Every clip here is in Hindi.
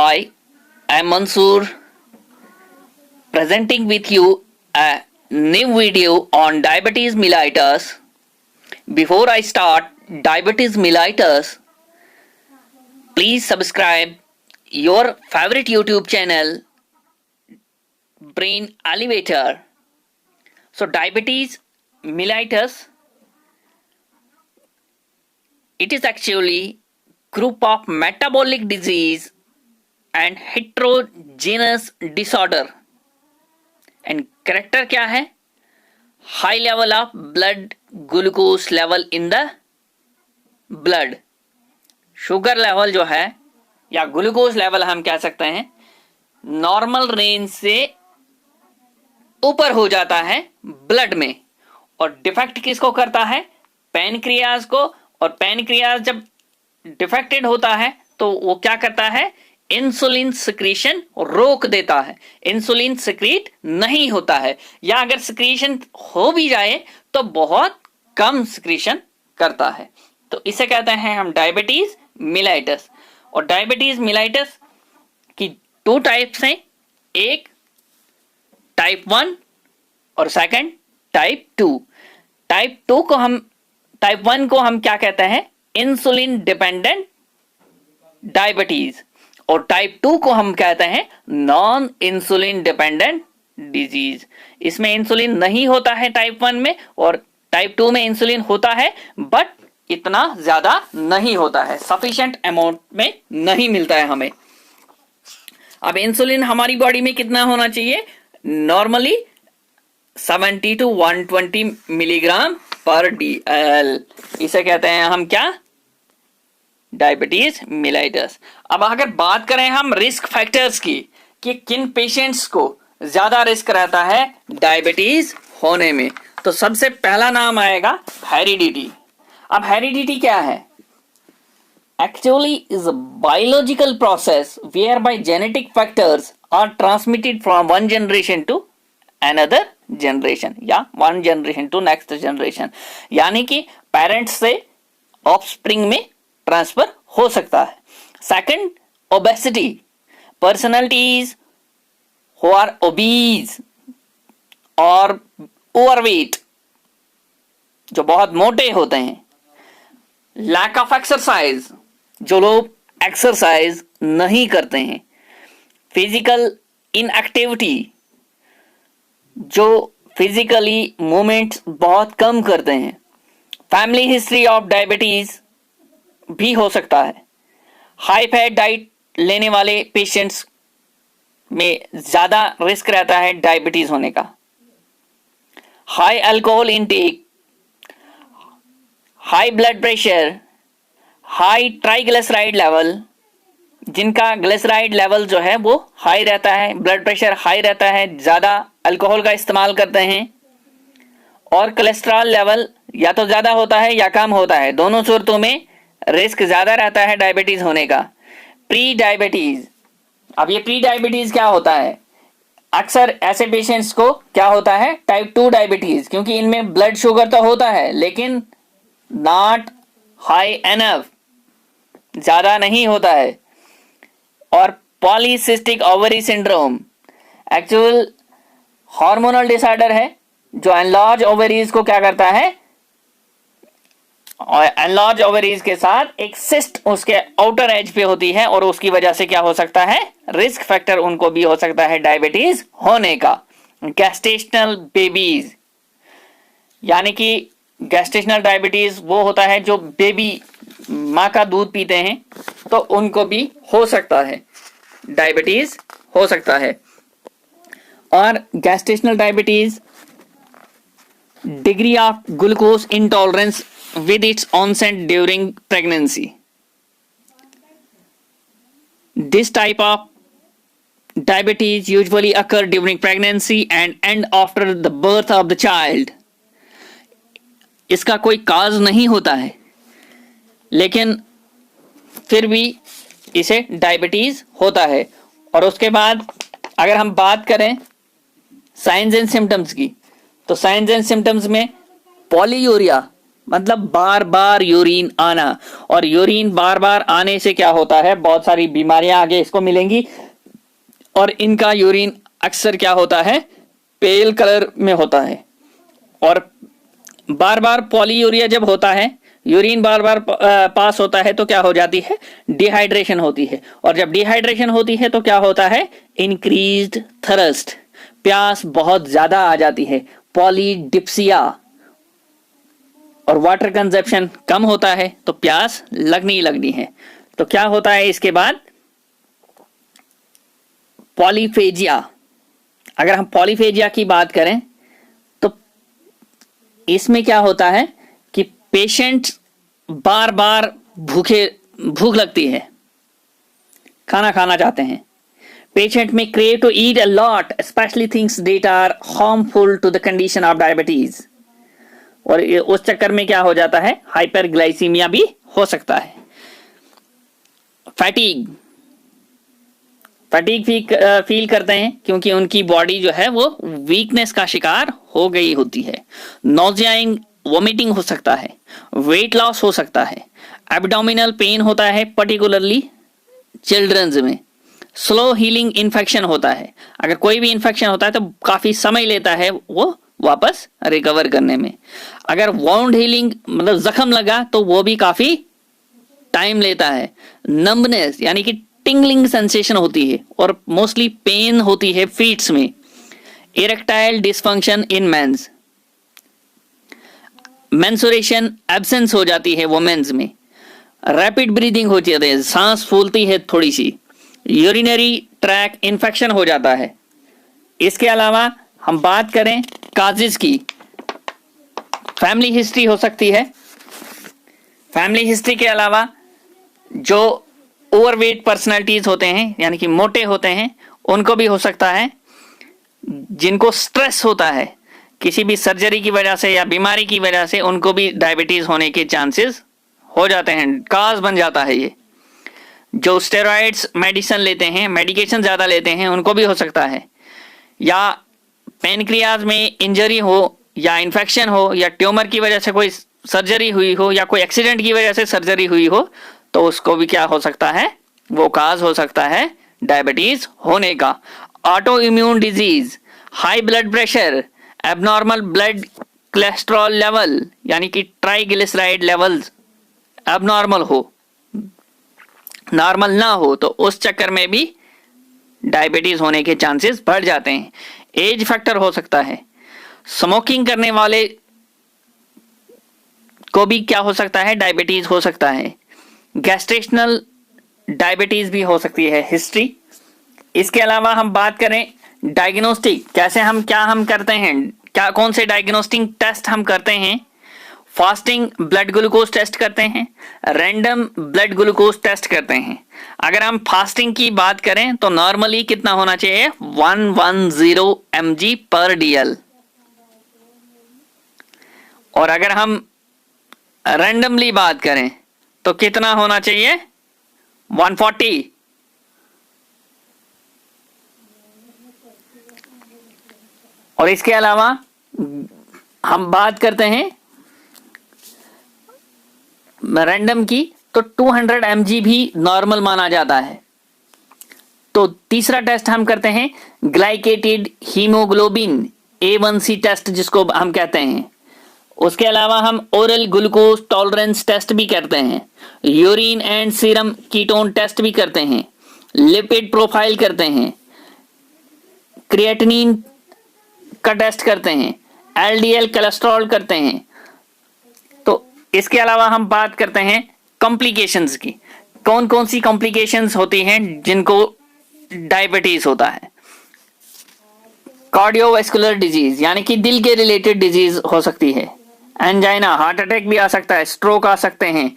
Hi, I'm Mansoor presenting with you a new video on diabetes mellitus. Before I start diabetes mellitus, please subscribe your favorite YouTube channel Brain Elevator. So diabetes mellitus, it is actually group of metabolic disease and heterogeneous disorder. And character क्या है? High level of blood glucose level in the blood. Sugar level जो है या ग्लूकोज लेवल हम कह सकते हैं नॉर्मल रेंज से ऊपर हो जाता है ब्लड में. और डिफेक्ट किसको करता है? पैनक्रियाज को. और पैनक्रियाज जब डिफेक्टेड होता है तो वो क्या करता है? इंसुलिन सिक्रीशन रोक देता है. इंसुलिन सिक्रीट नहीं होता है, या अगर सिक्रीशन हो भी जाए तो बहुत कम सिक्रीशन करता है. तो इसे कहते हैं हम डायबिटीज मिलाइटस. और डायबिटीज मिलाइटस की दो टाइप्स हैं, एक टाइप 1 और सेकंड टाइप 2. टाइप 1 को हम क्या कहते हैं? Insulin dependent diabetes. और टाइप 2 को हम कहते हैं नॉन इंसुलिन डिपेंडेंट डिजीज. इसमें इंसुलिन नहीं होता है टाइप 1 में, और टाइप 2 में इंसुलिन होता है बट इतना ज्यादा नहीं होता है, सफिशिएंट अमाउंट में नहीं मिलता है हमें. अब इंसुलिन हमारी बॉडी में कितना होना चाहिए? नॉर्मली 70 to 120 मिलीग्राम पर DL. इसे कहते हैं हम क्या? Diabetes mellitus. अब अगर बात करें हम रिस्क फैक्टर्स की कि किन पेशेंट्स को ज्यादा रिस्क रहता है डायबिटीज होने में, तो सबसे पहला नाम आएगा हेरिडिटी. अब हेरिडिटी क्या है? Actually is a biological process whereby genetic factors are transmitted from one generation to another generation या one generation to next generation. यानी कि पेरेंट्स से ऑफस्प्रिंग में ट्रांसफर हो सकता है. Second, obesity. Personalities who are obese और ओवरवेट, जो बहुत मोटे होते हैं. लैक ऑफ एक्सरसाइज, जो लोग एक्सरसाइज नहीं करते हैं. फिजिकल इनएक्टिविटी, जो फिजिकली मूवमेंट्स बहुत कम करते हैं. फैमिली हिस्ट्री ऑफ डायबिटीज भी हो सकता है. हाई फैट डाइट लेने वाले पेशेंट्स में ज्यादा रिस्क रहता है डायबिटीज होने का. High alcohol intake, high blood pressure, high triglyceride level, जिनका ग्लिसराइड लेवल जो है वो हाई रहता है, ब्लड प्रेशर हाई रहता है, ज्यादा अल्कोहल का इस्तेमाल करते हैं. और कोलेस्ट्रॉल लेवल या तो ज्यादा होता है या कम होता है, दोनों सूरतों में रिस्क ज्यादा रहता है डायबिटीज होने का. Pre diabetes. अब ये प्री डायबिटीज क्या होता है? अक्सर ऐसे पेशेंट्स को क्या होता है? टाइप 2 डायबिटीज, क्योंकि इनमें ब्लड शुगर तो होता है लेकिन नॉट हाई एनफ, ज्यादा नहीं होता है. और polycystic ovary syndrome actual hormonal disorder है जो एनलार्ज ओवरीज को क्या करता है? और एनलार्ज ओवरीज के साथ एक सिस्ट उसके आउटर एज पे होती है, और उसकी वजह से क्या हो सकता है? रिस्क फैक्टर उनको भी हो सकता है डायबिटीज होने का. गैस्टेशनल बेबीज, यानी कि गैस्टेशनल डायबिटीज वो होता है जो बेबी माँ का दूध पीते हैं, तो उनको भी हो सकता है डायबिटीज हो सकता है. और gestational diabetes degree of glucose intolerance with its onset during pregnancy. This type of diabetes usually occur during pregnancy and end after the birth of the child. इसका कोई काज नहीं होता है, लेकिन फिर भी इसे डायबिटीज होता है. और उसके बाद अगर हम बात करें साइंस एंड सिम्टम्स की, तो साइंस एंड सिम्टम्स में पॉलीयूरिया मतलब बार बार यूरिन आना, और यूरिन बार बार आने से क्या होता है, बहुत सारी बीमारियां आगे इसको मिलेंगी, और इनका यूरिन अक्सर क्या होता है, पेल कलर में होता है। और बार बार पॉलीयूरिया जब होता है, यूरिन बार बार पास होता है, तो क्या हो जाती है, डिहाइड्रेशन होती है, और जब डिहाइड्रेशन होती है तो क्या होता है, इंक्रीज्ड थर्स्ट, प्यास बहुत ज्यादा आ जाती है, पॉलीडिप्सिया, और वाटर कंजप्शन कम होता है तो प्यास लगनी लगनी है। तो क्या होता है इसके बाद, पॉलीफेजिया। अगर हम पॉलीफेजिया की बात करें तो इसमें क्या होता है कि पेशेंट बार बार भूख लगती है, खाना खाना चाहते हैं, पेशेंट में crave to eat a lot, specially things that are harmful to the condition of diabetes, और उस चक्कर में क्या हो जाता है, हाइपरग्लाइसीमिया भी हो सकता है। फैटीग फील करते हैं क्योंकि उनकी बॉडी जो है वो वीकनेस का शिकार हो गई होती है। नोजियाइंग, वोमिटिंग हो सकता है, वेट लॉस हो सकता है, एब्डोमिनल पेन होता है पर्टिकुलरली चिल्ड्रंस में, स्लो हीलिंग इन्फेक्शन होता है, अगर कोई भी इन्फेक्शन होता है तो काफी समय लेता है वो वापस रिकवर करने में, अगर वाउंड हीलिंग मतलब जख्म लगा तो वो भी काफी टाइम लेता है, नंबनेस यानी कि टिंगलिंग सेंसेशन होती है, और मोस्टली पेन होती है फीट्स में, erectile dysfunction in men's, mensuration absence हो जाती है वोमेन्स में, रैपिड ब्रीदिंग होती है, सांस फूलती है थोड़ी सी, यूरिनरी ट्रैक इन्फेक्शन हो जाता है। इसके अलावा हम बात करें काजेस की, फैमिली हिस्ट्री हो सकती है। फैमिली हिस्ट्री के अलावा जो ओवरवेट पर्सनालिटीज होते हैं यानी कि मोटे होते हैं, उनको भी हो सकता है, जिनको स्ट्रेस होता है किसी भी सर्जरी की वजह से या बीमारी की वजह से, उनको भी डायबिटीज होने के चांसेस हो जाते हैं, काज बन जाता है ये। जो स्टेरॉइड्स मेडिसिन लेते हैं, मेडिकेशन ज़्यादा लेते हैं, उनको भी हो सकता है, या पेनक्रियाज में इंजरी हो या इन्फेक्शन हो या ट्यूमर की वजह से कोई सर्जरी हुई हो या कोई एक्सीडेंट की वजह से सर्जरी हुई हो, तो उसको भी क्या हो सकता है, वो काज हो सकता है डायबिटीज होने का। Auto immune disease, high blood pressure, abnormal blood cholesterol level यानी कि ट्राइग्लिसराइड लेवल्स एबनॉर्मल हो, नॉर्मल ना हो, तो उस चक्कर में भी डायबिटीज होने के चांसेस बढ़ जाते हैं। एज फैक्टर हो सकता है, स्मोकिंग करने वाले को भी क्या हो सकता है, डायबिटीज हो सकता है, गैस्ट्रेशनल डायबिटीज भी हो सकती है हिस्ट्री। इसके अलावा हम बात करें डायग्नोस्टिक, कैसे हम करते हैं, क्या कौन से डायग्नोस्टिक टेस्ट हम करते हैं। फास्टिंग ब्लड ग्लूकोज टेस्ट करते हैं, रैंडम ब्लड ग्लूकोज टेस्ट करते हैं। अगर हम फास्टिंग की बात करें तो नॉर्मली कितना होना चाहिए, 110 mg पर DL, और अगर हम रैंडमली बात करें तो कितना होना चाहिए, 140। और इसके अलावा हम बात करते हैं रैंडम की, तो 200 mg भी नॉर्मल माना जाता है। तो तीसरा टेस्ट हम करते हैं ग्लाइकेटेड हीमोग्लोबिन A1C टेस्ट जिसको हम कहते हैं। उसके अलावा हम ओरल ग्लूकोज टॉलरेंस टेस्ट भी करते हैं, urine and serum ketone test भी करते हैं, लिपिड प्रोफाइल करते हैं, क्रिएटिनिन का टेस्ट करते हैं, LDL कोलेस्ट्रॉल करते हैं। तो इसके अलावा हम बात करते हैं कॉम्प्लिकेशंस की, कौन कौन सी कॉम्प्लिकेशंस होती हैं जिनको डायबिटीज होता है। कार्डियोवैस्कुलर डिजीज यानी कि दिल के रिलेटेड डिजीज हो सकती है, एंजाइना, हार्ट अटैक भी आ सकता है, स्ट्रोक आ सकते हैं,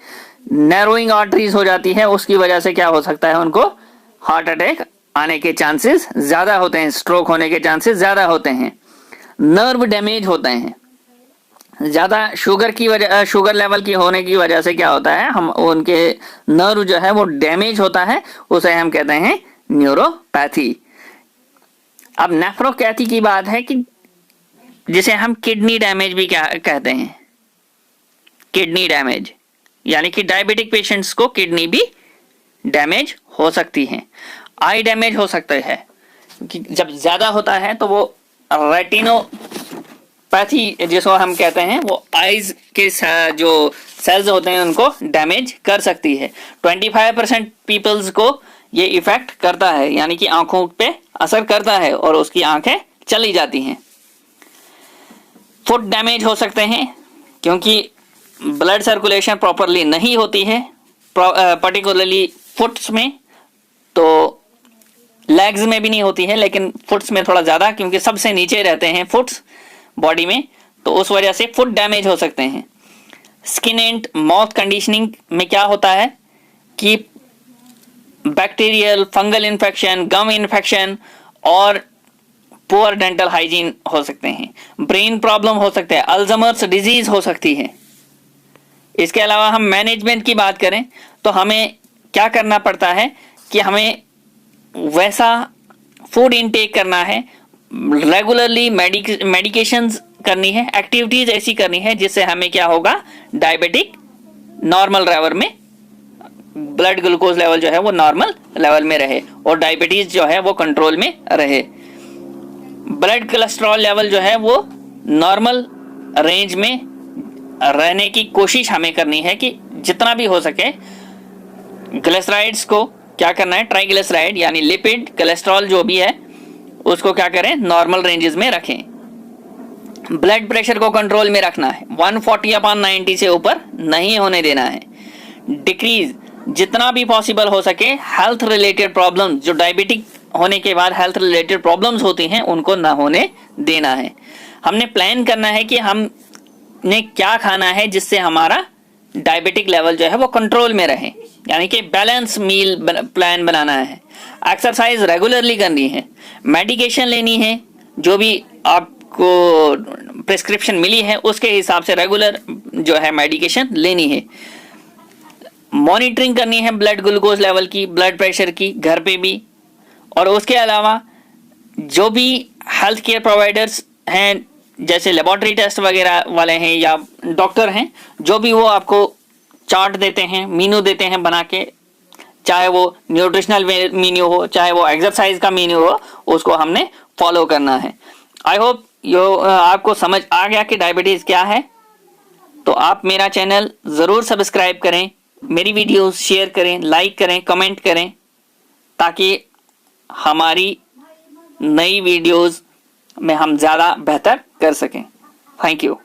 नैरोइंग आर्टरीज हो जाती है, उसकी वजह से क्या हो सकता है, उनको हार्ट अटैक आने के चांसेस ज्यादा होते हैं, स्ट्रोक होने के चांसेस ज्यादा होते हैं। नर्व डैमेज होते हैं, ज्यादा शुगर लेवल की होने की वजह से क्या होता है, हम उनके नर्व जो है वो डैमेज होता है, उसे हम कहते हैं न्यूरोपैथी। अब नेफ्रोपैथी की बात है कि जिसे हम किडनी डैमेज भी क्या कहते हैं। किडनी डैमेज, यानी कि डायबिटिक पेशेंट्स को किडनी भी डैमेज हो सकती है। आई डैमेज हो सकता है, क्योंकि जब ज़्यादा होता है तो वो रेटिनोपैथी जिसको हम कहते हैं वो आइज के जो सेल्स होते हैं उनको डैमेज कर सकती है। 25% पीपल्स को ये इफेक्ट करता है, यानी कि आंखों पे असर करता है और उसकी आंखें चली जाती हैं। फुट डैमेज हो सकते हैं, क्योंकि ब्लड सर्कुलेशन प्रॉपरली नहीं होती है, पर्टिकुलरली फुट्स में, तो लेग्स में भी नहीं होती है लेकिन फुट्स में थोड़ा ज़्यादा, क्योंकि सबसे नीचे रहते हैं फुट्स बॉडी में, तो उस वजह से फुट डैमेज हो सकते हैं। स्किन एंड माउथ कंडीशनिंग में क्या होता है कि बैक्टीरियल फंगल इन्फेक्शन, गम इन्फेक्शन और पुअर डेंटल हाइजीन हो सकते हैं। ब्रेन प्रॉब्लम हो सकते हैं, अल्जाइमर्स डिजीज हो सकती है। इसके अलावा हम मैनेजमेंट की बात करें तो हमें क्या करना पड़ता है कि हमें वैसा फूड इनटेक करना है, रेगुलरली मेडिकेशंस करनी है, एक्टिविटीज ऐसी करनी है जिससे हमें क्या होगा, डायबिटिक नॉर्मल लेवल में, ब्लड ग्लूकोज लेवल जो है वो नॉर्मल लेवल में रहे और डायबिटीज जो है वो कंट्रोल में रहे। ब्लड कोलेस्ट्रॉल लेवल जो है वो नॉर्मल रेंज में रहने की कोशिश हमें करनी है कि जितना भी हो सके। ग्लिसराइड्स को क्या करना है, ट्राइग्लिसराइड यानी लिपिड कोलेस्ट्रॉल जो भी है उसको क्या करें, नॉर्मल रेंजेस में रखें। ब्लड प्रेशर को कंट्रोल में रखना है, 140/90 से ऊपर नहीं होने देना है। डिक्रीज जितना भी पॉसिबल हो सके हेल्थ रिलेटेड प्रॉब्लम, जो डायबिटिक होने के बाद हेल्थ रिलेटेड प्रॉब्लम्स होती हैं उनको ना होने देना है। हमने प्लान करना है कि हमने क्या खाना है जिससे हमारा डायबिटिक लेवल जो है वो कंट्रोल में रहे, यानी कि बैलेंस मील प्लान बनाना है। एक्सरसाइज रेगुलरली करनी है, मेडिकेशन लेनी है, जो भी आपको प्रिस्क्रिप्शन मिली है उसके हिसाब से रेगुलर जो है मेडिकेशन लेनी है। मॉनिटरिंग करनी है ब्लड ग्लूकोज लेवल की, ब्लड प्रेशर की घर पे भी। और उसके अलावा जो भी हेल्थ केयर प्रोवाइडर्स हैं, जैसे लेबोरेटरी टेस्ट वगैरह वाले हैं या डॉक्टर हैं, जो भी वो आपको चार्ट देते हैं, मीनू देते हैं बना के, चाहे वो न्यूट्रिशनल मीन्यू हो, चाहे वो एक्सरसाइज का मीन्यू हो, उसको हमने फॉलो करना है। आई होप आपको समझ आ गया कि डायबिटीज़ क्या है। तो आप मेरा चैनल ज़रूर सब्सक्राइब करें, मेरी वीडियोस शेयर करें, लाइक करें, कमेंट करें, ताकि हमारी नई वीडियोस में हम ज़्यादा बेहतर कर सकें। Thank you.